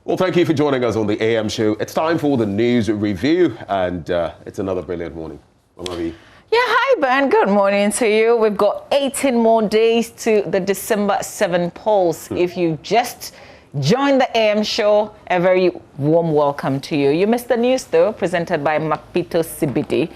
Well, thank you for joining us on the AM show. It's time for the news review, and it's another brilliant morning. Yeah, hi, Ben. Good morning to you. We've got 18 more days to the December 7 polls. If you just joined the AM show, a very warm welcome to you. You missed the news, though, presented by Mapito Sibidi.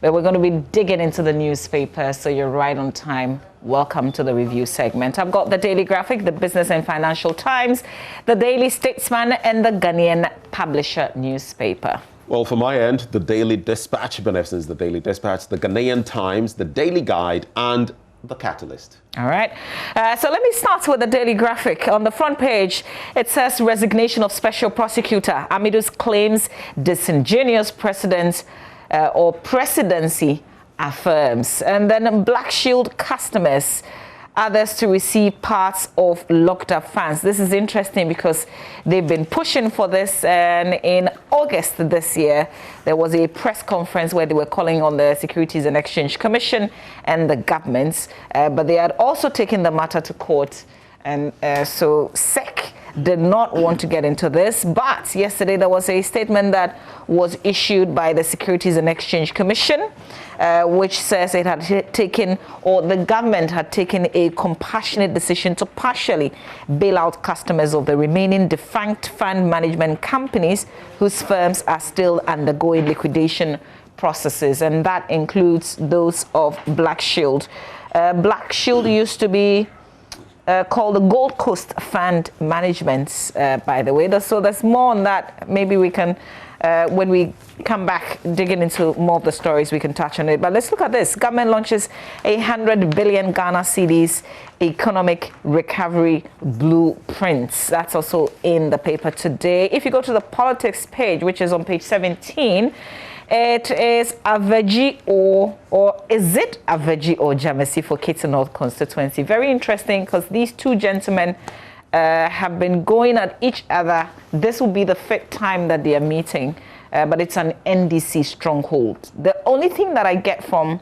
But we're going to be digging into the newspaper, so you're right on time. Welcome to the review segment. I've got the Daily Graphic, the Business and Financial Times, the Daily Statesman, and the Ghanaian Publisher newspaper. Well, for my end, the Daily Dispatch, beneficence, the Daily Dispatch, the Ghanaian Times, the Daily Guide, and the Catalyst. All right. So let me start with the Daily Graphic. On the front page, it says resignation of Special Prosecutor. Amido's claims disingenuous precedent or presidency affirms. And then Black Shield customers, others to receive parts of locked up funds. This is interesting because they've been pushing for this, and in August this year there was a press conference where they were calling on the Securities and Exchange Commission and the governments, but they had also taken the matter to court, and so SEC did not want to get into this. But yesterday there was a statement that was issued by the Securities and Exchange Commission, which says it had taken, or the government had taken, a compassionate decision to partially bail out customers of the remaining defunct fund management companies whose firms are still undergoing liquidation processes, and that includes those of Black Shield. Black Shield used to be called the Gold Coast Fund Management, by the way. So there's more on that. Maybe we can, when we come back, digging into more of the stories, we can touch on it. But let's look at this. Government launches 100 billion Ghana cedis economic recovery blueprints. That's also in the paper today. If you go to the politics page, which is on page 17, it is Aveji or is it Aveji or Jamesi for Kitty North constituency? Very interesting, because these two gentlemen have been going at each other. This will be the fifth time that they are meeting, but it's an NDC stronghold. The only thing that I get from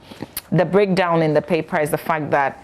the breakdown in the paper is the fact that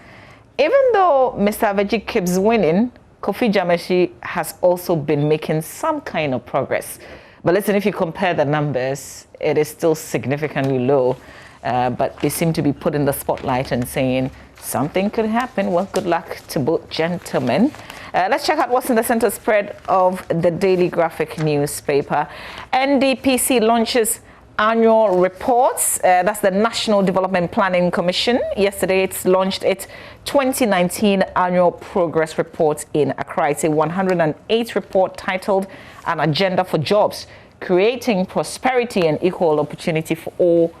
even though Mr. Aveji keeps winning, Kofi Jamesi has also been making some kind of progress. But listen, if you compare the numbers, it is still significantly low. But they seem to be putting the spotlight and saying something could happen. Well, good luck to both gentlemen. Let's check out what's in the center spread of the Daily Graphic newspaper. NDPC launches annual reports. That's the National Development Planning Commission. Yesterday, it's launched its 2019 annual progress report in Accra. It's a 108 report titled An Agenda for Jobs, Creating Prosperity and Equal Opportunity for All,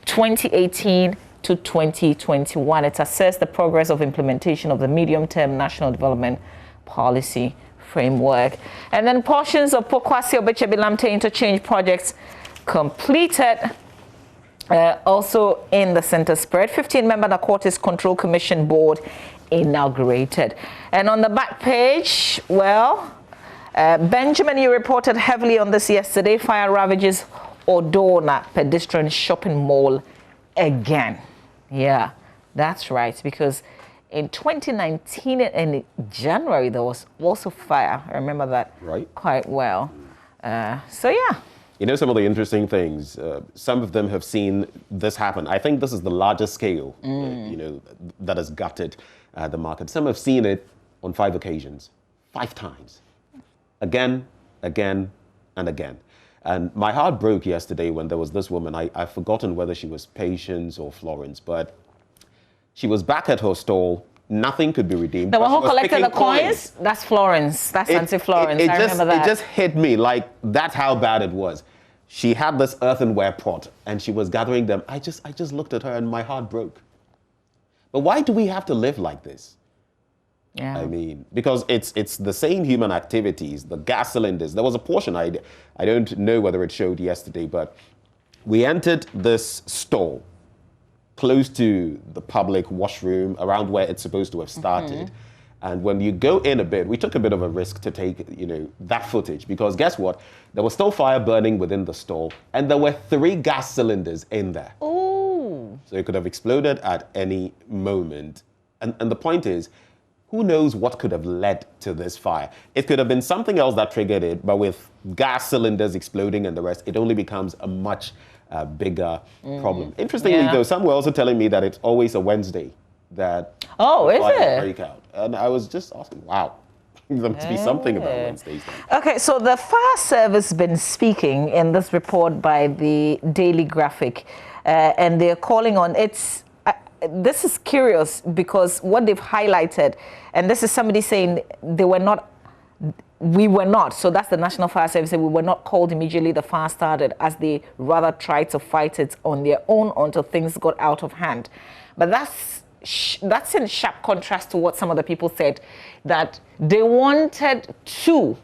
2018 to 2021. It assessed the progress of implementation of the medium-term national development policy framework. And then portions of Pokwasi Obechebi Lamte interchange projects completed. Also in the center spread, 15-member Narcotics Control Commission Board inaugurated. And on the back page, well, Benjamin, you reported heavily on this yesterday. Fire ravages Odawna pedestrian shopping mall again. Yeah, that's right, because in 2019 in January there was also fire. I remember that quite well. So yeah. You know, some of the interesting things, some of them have seen this happen. I think this is the largest scale, you know, that has gutted the market. Some have seen it on 5 occasions, 5 times, again, again, and again. And my heart broke yesterday when there was this woman. I've forgotten whether she was Patience or Florence, but she was back at her stall. Nothing could be redeemed. The one who collected the coins? That's Florence. That's Auntie Florence. I remember that. It just hit me like that's how bad it was. She had this earthenware pot and she was gathering them. I just looked at her and my heart broke. But why do we have to live like this? Yeah. I mean, because it's the same human activities, the gas cylinders. There was a portion, I don't know whether it showed yesterday, but we entered this stall close to the public washroom, around where it's supposed to have started. And when you go in a bit, we took a bit of a risk to take, you know, that footage, because guess what? There was still fire burning within the stall, and there were 3 gas cylinders in there. Ooh. So it could have exploded at any moment. And the point is, who knows what could have led to this fire? It could have been something else that triggered it, but with gas cylinders exploding and the rest, it only becomes a much bigger problem. Interestingly, though, some were also telling me that it's always a Wednesday that the fires break out. And I was just asking, wow, there must be something about Wednesdays then. Okay, so the fire service has been speaking in this report by the Daily Graphic, and they're calling on its. This is curious because what they've highlighted, and this is somebody saying we were not, so that's the National Fire Service, we were not called immediately the fire started, as they rather tried to fight it on their own until things got out of hand. But that's in sharp contrast to what some of the people said, that they wanted to,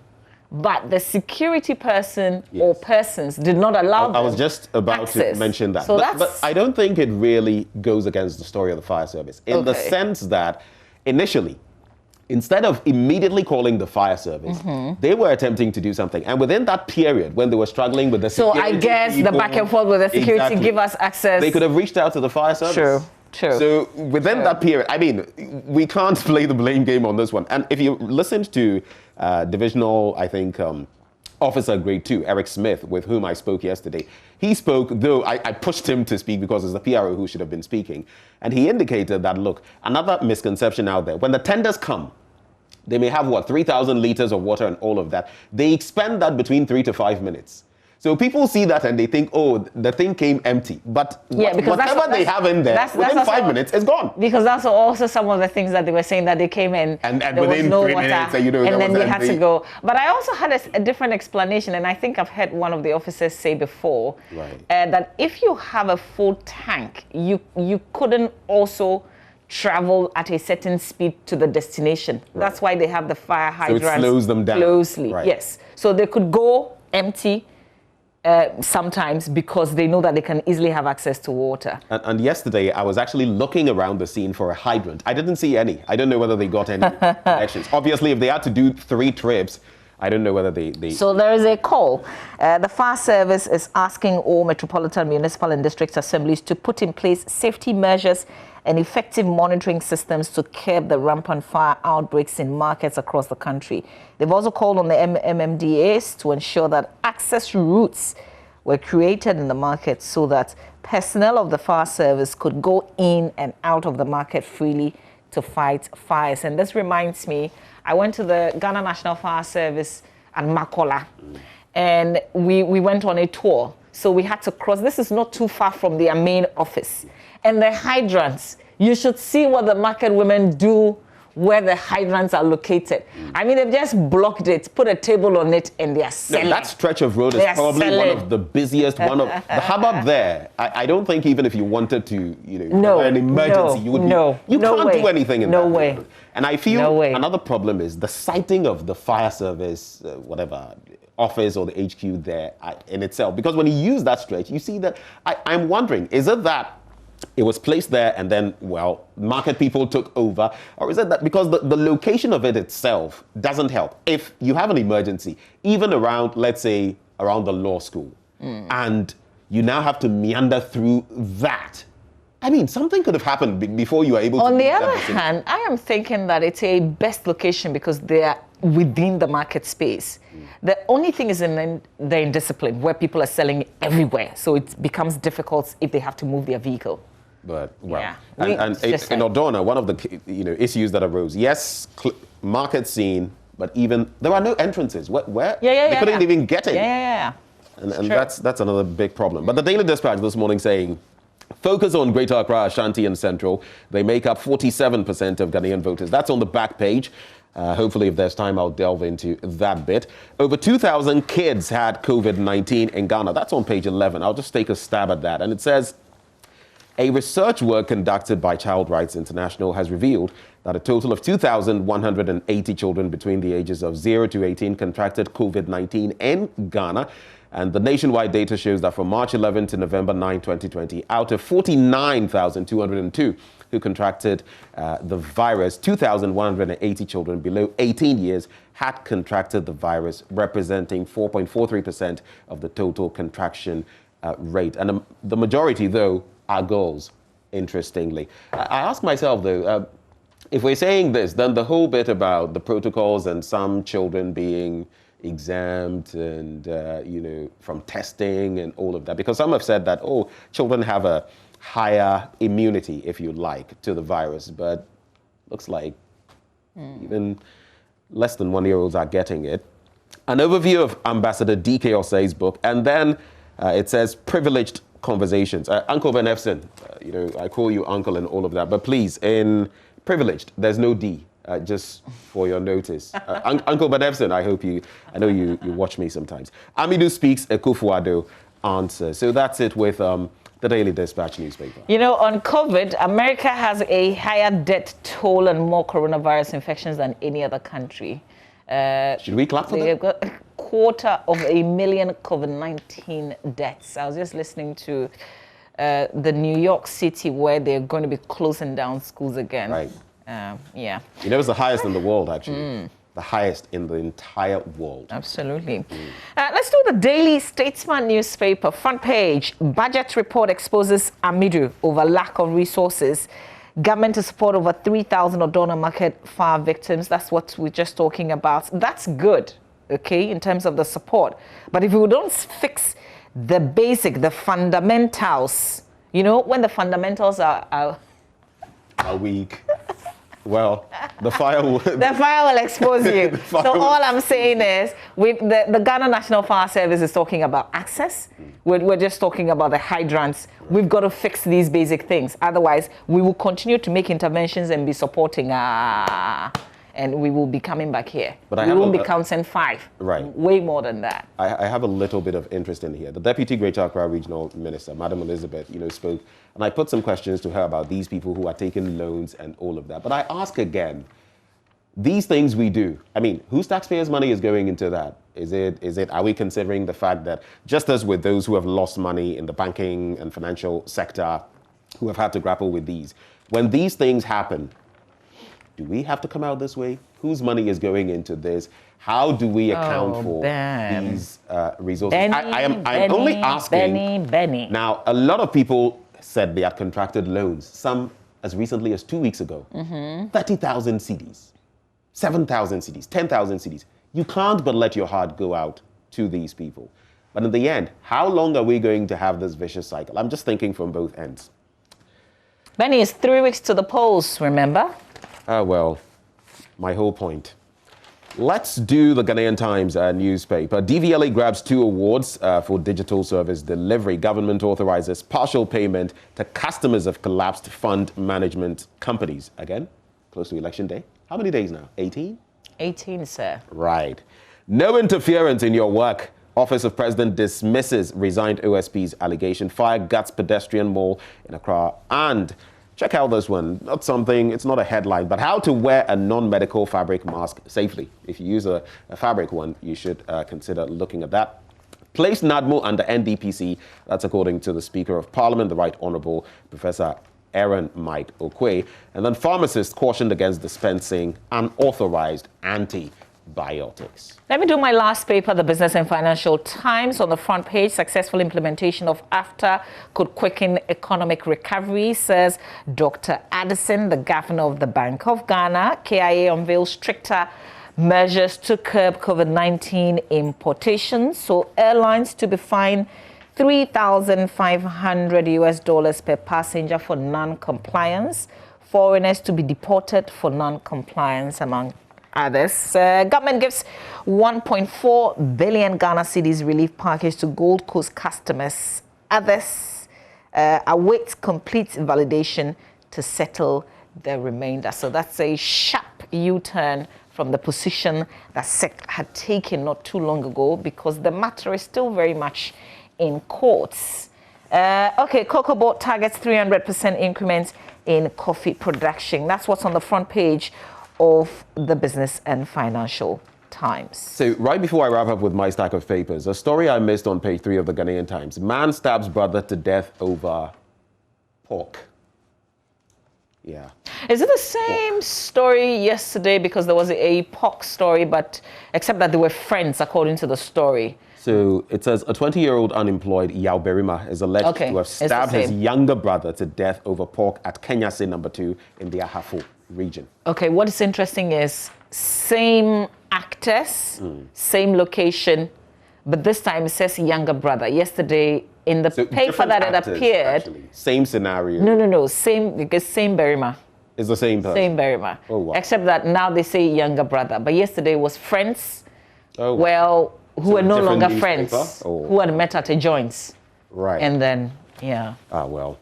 but the security person or persons did not allow them I was just about access. to mention that. So but I don't think it really goes against the story of the fire service in the sense that initially, instead of immediately calling the fire service, they were attempting to do something. And within that period, when they were struggling with the security, so I guess people, the back and forth with the security, give us access. They could have reached out to the fire service. True. So within that period, I mean, we can't play the blame game on this one. And if you listened to Divisional, I think, Officer Grade 2, Eric Smith, with whom I spoke yesterday, he spoke, though I pushed him to speak because it's the PRO who should have been speaking. And he indicated that, look, another misconception out there, when the tenders come, they may have, 3,000 liters of water and all of that. They expend that between 3 to 5 minutes. So people see that and they think, oh, the thing came empty. But whatever they have in there, within 5 minutes, it's gone. Because that's also some of the things that they were saying, that they came in and within no 3 minutes, and then they had to go. But I also had a different explanation, and I think I've heard one of the officers say before, that if you have a full tank, you couldn't also travel at a certain speed to the destination. That's why they have the fire hydrants. So it slows them down. Closely, yes. So they could go empty sometimes because they know that they can easily have access to water. And yesterday, I was actually looking around the scene for a hydrant. I didn't see any. I don't know whether they got any connections. Obviously, if they had to do 3 trips, I don't know whether they... So there is a call. The fire service is asking all metropolitan, municipal and district assemblies to put in place safety measures and effective monitoring systems to curb the rampant fire outbreaks in markets across the country. They've also called on the MMDAs to ensure that access routes were created in the market so that personnel of the fire service could go in and out of the market freely to fight fires. And this reminds me, I went to the Ghana National Fire Service at Makola, and we went on a tour. So we had to cross. This is not too far from their main office. And the hydrants, you should see what the market women do where the hydrants are located. I mean, they've just blocked it, put a table on it, and they are selling. That stretch of road is probably one of the busiest, one of the hubbub there. I don't think even if you wanted to, an emergency, you can't do anything in that way. And I feel another problem is the sighting of the fire service, office or the HQ there in itself. Because when you use that stretch, you see that, I'm wondering, is it that it was placed there and then, market people took over? Or is it that because the location of it itself doesn't help? If you have an emergency, even around, let's say, around the law school, and you now have to meander through that, I mean, something could have happened before you were able to... On the other hand, I am thinking that it's a best location because they are within the market space. The only thing is in the indiscipline, where people are selling everywhere. So it becomes difficult if they have to move their vehicle. But, and in Odawna, one of the issues that arose, yes, market scene, but even there are no entrances. Where they couldn't even get in. And that's another big problem. But the Daily Dispatch this morning saying, focus on Greater Accra, Ashanti and Central. They make up 47% of Ghanaian voters. That's on the back page. Hopefully, if there's time, I'll delve into that bit. Over 2,000 kids had COVID-19 in Ghana. That's on page 11. I'll just take a stab at that. And it says, a research work conducted by Child Rights International has revealed that a total of 2,180 children between the ages of 0 to 18 contracted COVID-19 in Ghana. And the nationwide data shows that from March 11 to November 9, 2020, out of 49,202 who contracted the virus, 2,180 children below 18 years had contracted the virus, representing 4.43% of the total contraction rate. And the majority, though, are girls, interestingly. I ask myself, though, if we're saying this, then the whole bit about the protocols and some children being exempt and, from testing and all of that, because some have said that, children have a higher immunity, if you like, to the virus, but looks like even less than 1-year-olds are getting it. An overview of Ambassador D.K. Osei's book, and then it says privileged conversations. Uncle Ben Efson, I call you uncle and all of that, but please, in privileged, there's no D, just for your notice. Uncle Ben Efson, I know you watch me sometimes. Amidu speaks, Akufo-Addo answers. So that's it with the Daily Dispatch newspaper. On COVID, America has a higher death toll and more coronavirus infections than any other country. Should we clap for that? They've got 250,000 COVID-19 deaths. I was just listening to the New York City where they're going to be closing down schools again. Right. Yeah. It's the highest in the world, actually. The highest in the entire world. Absolutely. Let's do the Daily Statesman newspaper. Front page, budget report exposes Amidu over lack of resources. Government to support over 3,000 Odawna market fire victims. That's what we're just talking about. That's good, okay, in terms of the support. But if we don't fix the basic, the fundamentals, when the fundamentals are weak, well, the fire will... The fire will expose you. So all I'm saying is, the Ghana National Fire Service is talking about access. We're just talking about the hydrants. We've got to fix these basic things. Otherwise, we will continue to make interventions and be supporting, and we will be coming back here. But we won't be counting 5. Right. Way more than that. I have a little bit of interest in here. The Deputy Greater Accra Regional Minister, Madam Elizabeth, spoke, and I put some questions to her about these people who are taking loans and all of that. But I ask again, these things we do, whose taxpayers' money is going into that? Are we considering the fact that just as with those who have lost money in the banking and financial sector, who have had to grapple with these, when these things happen, do we have to come out this way? Whose money is going into this? How do we account for these resources? I am only asking. Benny. Now, a lot of people said they had contracted loans, some as recently as 2 weeks ago. 30,000 cedis, 7,000 cedis, 10,000 cedis. You can't but let your heart go out to these people. But in the end, how long are we going to have this vicious cycle? I'm just thinking from both ends. Benny, it's 3 weeks to the polls, remember? Well, my whole point. Let's do the Ghanaian Times newspaper. DVLA grabs 2 awards for digital service delivery. Government authorizes partial payment to customers of collapsed fund management companies. Again, close to election day. How many days now? 18? 18, sir. Right. No interference in your work. Office of President dismisses resigned OSP's allegation. Fire guts pedestrian mall in Accra. And check out this one. It's not a headline, but how to wear a non-medical fabric mask safely. If you use a fabric one, you should consider looking at that. Place NADMO under NDPC. That's according to the Speaker of Parliament, the Right Honourable Professor Aaron Mike Okwe. And then pharmacists cautioned against dispensing unauthorized antibiotics. Let me do my last paper, the Business and Financial Times. On the front page, successful implementation of AFTA could quicken economic recovery, says Dr. Addison, the governor of the Bank of Ghana. KIA unveils stricter measures to curb COVID-19 importations. So airlines to be fined $3,500 per passenger for non-compliance. Foreigners to be deported for non-compliance, among others. Government gives 1.4 billion Ghana cedis relief package to Gold Coast customers. Others await complete validation to settle the remainder. So that's a sharp U-turn from the position that SEC had taken not too long ago, because the matter is still very much in courts. Okay, Cocoa Board targets 300% increment in coffee production. That's what's on the front page of the Business and Financial Times. So right before I wrap up with my stack of papers, a story I missed on page 3 of the Ghanaian Times. Man stabs brother to death over pork. yeah. Is it the same story yesterday? Because there was a pork story, but except that they were friends, according to the story. So it says a 20-year-old unemployed Yao Berima is alleged to have stabbed his younger brother to death over pork at Kenyase No. 2 in the Ahafo region. Okay, what is interesting is same actors, same location, but this time it says younger brother. Yesterday in the paper that it appeared, actually. Same scenario. No, same, because same Berima. It's the same person. Same Berima. Oh, wow. Except that now they say younger brother, but yesterday was friends. Oh, wow. Well, who were no longer friends, who had met at a joint. Right. And then, yeah. Ah, well.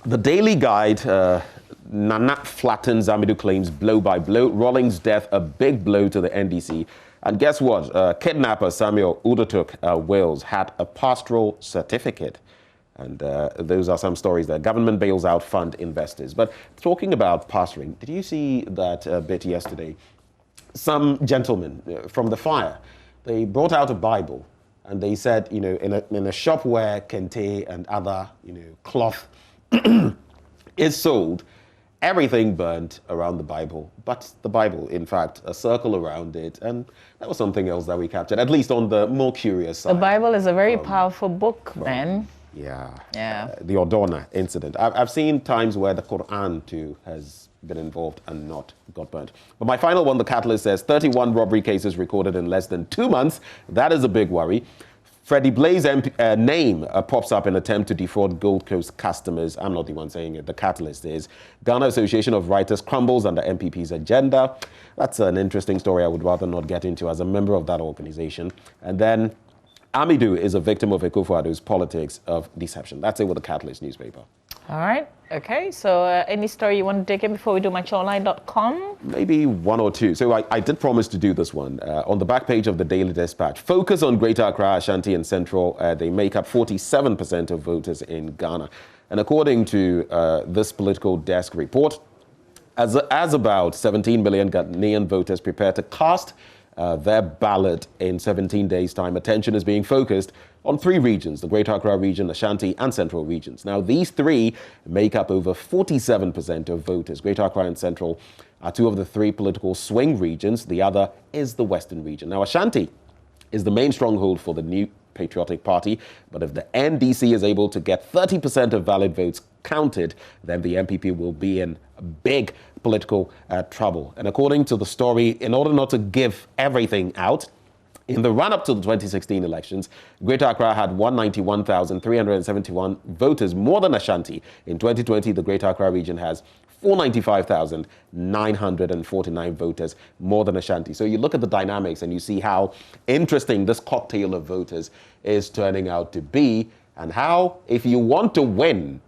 The Daily Guide, Nana flattens Amidu claims blow by blow. Rawlings' death, a big blow to the NDC. And guess what? Kidnapper Samuel Udotuk Wales had a pastoral certificate. And those are some stories there. Government bails out fund investors. But talking about pastoring, did you see that bit yesterday? Some gentlemen from the fire, they brought out a Bible and they said, you know, in a shop where kente and other, you know, cloth is sold, everything burnt around the Bible, but the Bible, in fact, a circle around it. And that was something else that we captured, at least on the more curious side. The Bible is a very powerful book, man. Yeah. Yeah. The Odawna incident. I've seen times where the Quran too has been involved and not got burnt. But my final one, the Catalyst says 31 robbery cases recorded in less than 2 months. That is a big worry. Freddie Blaze name pops up in attempt to defraud Gold Coast customers. I'm not the one saying it. The Catalyst is. Ghana Association of Writers crumbles under MPP's agenda. That's an interesting story I would rather not get into as a member of that organization. And then Amidu is a victim of Akufo-Addo's politics of deception. That's it with the Catalyst newspaper. All right. Okay. So any story you want to dig in before we do mycholine.com? Maybe one or two. So I did promise to do this one. On the back page of the Daily Dispatch, focus on Greater Accra, Ashanti and Central. They make up 47% of voters in Ghana. And according to this political desk report, as about 17 million Ghanaian voters prepare to cast their ballot in 17 days' time, attention is being focused on 3 regions, the Greater Accra region, Ashanti and Central regions. Now, these 3 make up over 47% of voters. Greater Accra and Central are 2 of the 3 political swing regions. The other is the Western region. Now, Ashanti is the main stronghold for the New Patriotic Party, but if the NDC is able to get 30% of valid votes counted, then the MPP will be in big political trouble. And according to the story, in order not to give everything out, in the run-up to the 2016 elections, Greater Accra had 191,371 voters, more than Ashanti. In 2020, the Greater Accra region has 495,949 voters, more than Ashanti. So you look at the dynamics and you see how interesting this cocktail of voters is turning out to be, and how, if you want to win,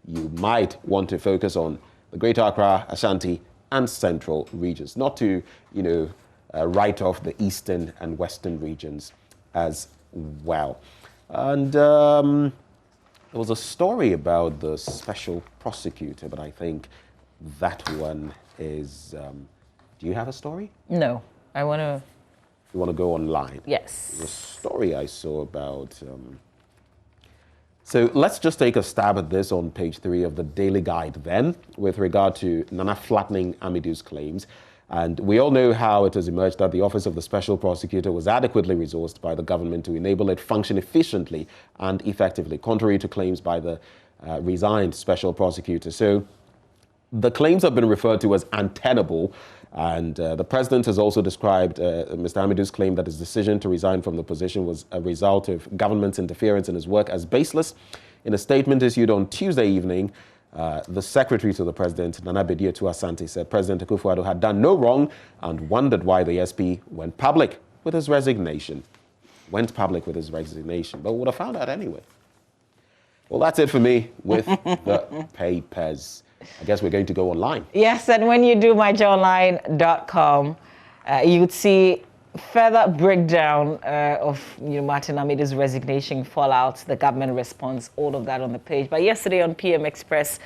you might want to focus on the Greater Accra, Ashanti, and Central regions, not to, you know, write off the Eastern and Western regions as well. And there was a story about the special prosecutor, but I think that one is... do you have a story? No, I want to... You want to go online? Yes. There's a story I saw about... So let's just take a stab at this on page 3 of the Daily Guide then, with regard to Nana flattening Amidu's claims. And we all know how it has emerged that the Office of the Special Prosecutor was adequately resourced by the government to enable it function efficiently and effectively, contrary to claims by the resigned Special Prosecutor. So the claims have been referred to as untenable, and the President has also described Mr. Amidu's claim that his decision to resign from the position was a result of government's interference in his work as baseless. In a statement issued on Tuesday evening, the Secretary to the President, Nana Bediatu Asante, said President Akufo-Addo had done no wrong and wondered why the SP went public with his resignation. But would have found out anyway. Well, that's it for me with the papers. I guess we're going to go online. Yes, and when you do myjournline.com, you'd see further breakdown of Martin Amidu's resignation, fallout, the government response, all of that on the page. But yesterday on PM Express,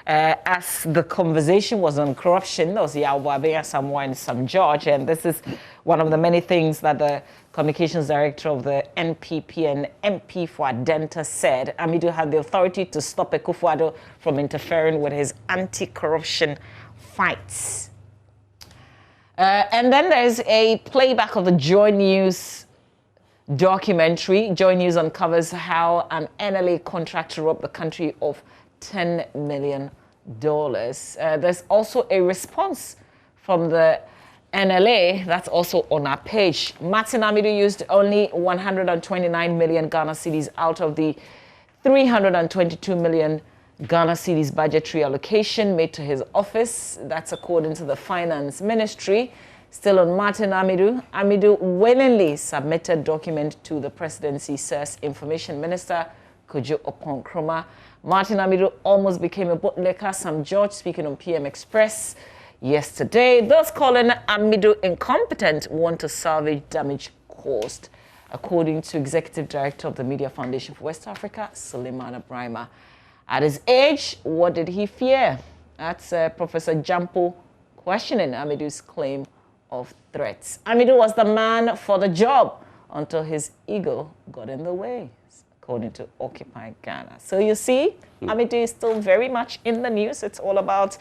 as the conversation was on corruption. There was Yawabea, Samoa, and Sam George, and this is one of the many things that the communications director of the NPP and MP for Adenta said. Amidu had the authority to stop Akufo-Addo from interfering with his anti-corruption fights. And then there's a playback of the Joy News documentary. Joy News uncovers how an NLA contractor robbed the country of $10 million. There's also a response from the NLA that's also on our page. Martin Amidu used only 129 million Ghana cedis out of the 322 million Ghana cedis budgetary allocation made to his office. That's according to the Finance Ministry. Still on Martin Amidu, Amidu willingly submitted document to the presidency, says Information Minister Kojo Oppong-Nkrumah. Martin Amidu almost became a bootlicker. Sam George speaking on PM Express yesterday. Those calling Amidu incompetent want to salvage damage caused, according to Executive Director of the Media Foundation for West Africa, Suleiman Ibrahima. At his age, what did he fear? That's Professor Jampo questioning Amidu's claim of threats. Amidu was the man for the job until his ego got in the way, according to Occupy Ghana. So you see, Amidu is still very much in the news. It's all about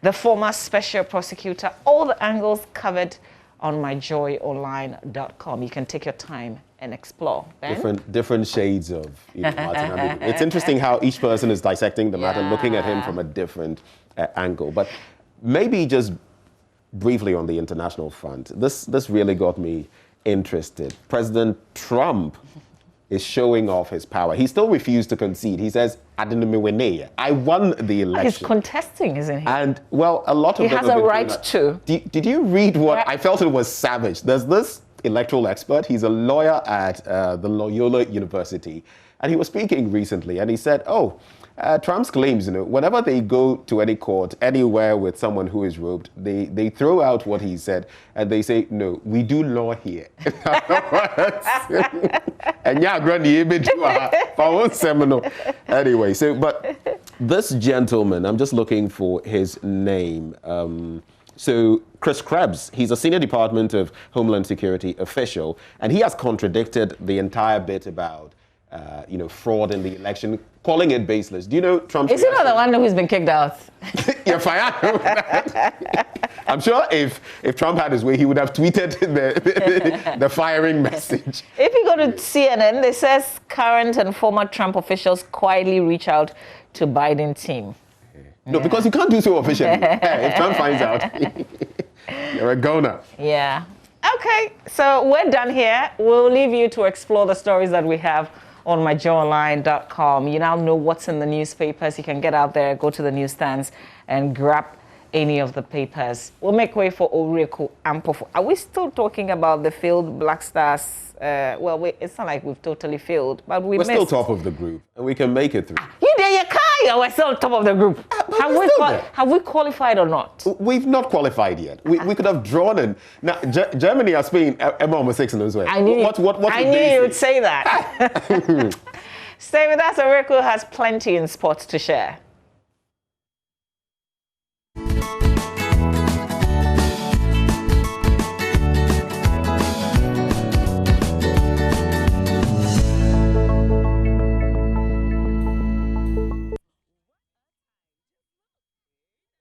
the former special prosecutor. All the angles covered on myjoyonline.com. You can take your time and explore. Ben? Different shades of Martin Amidu. It's interesting how each person is dissecting the matter, looking at him from a different angle. But maybe just briefly on the international front, this really got me interested. President Trump is showing off his power. He still refused to concede. He says, I won the election. He's contesting, isn't he? And, well, a lot of them has a right to. Did you read what? I felt it was savage. There's this electoral expert. He's a lawyer at the Loyola University. And he was speaking recently, and he said, Trump's claims, whenever they go to any court, anywhere with someone who is robed, they throw out what he said, and they say, no, we do law here. And anyway, but this gentleman, I'm just looking for his name. So Chris Krebs, he's a senior Department of Homeland Security official, and he has contradicted the entire bit about fraud in the election, calling it baseless. Do you know Trump's Is he not the one who's been kicked out? If I am, I'm sure if Trump had his way, he would have tweeted the firing message. If you go to CNN, it says current and former Trump officials quietly reach out to Biden team. No, because you can't do so officially. If Trump finds out, you're a goner. Yeah. Okay, so we're done here. We'll leave you to explore the stories that we have on myjoyonline.com. You now know what's in the newspapers. You can get out there, go to the newsstands, and grab any of the papers. We'll make way for Orieko Ampofo. Are we still talking about the failed Black Stars? It's not like we've totally failed, but we're still top of the group, and we can make it through. We're still top of the group. Have we qualified or not? We've not qualified yet. We could have drawn in. Now, Germany or Spain, Emma 6 in as well. I knew you would say that. Stay with us. Orieko has plenty in sports to share.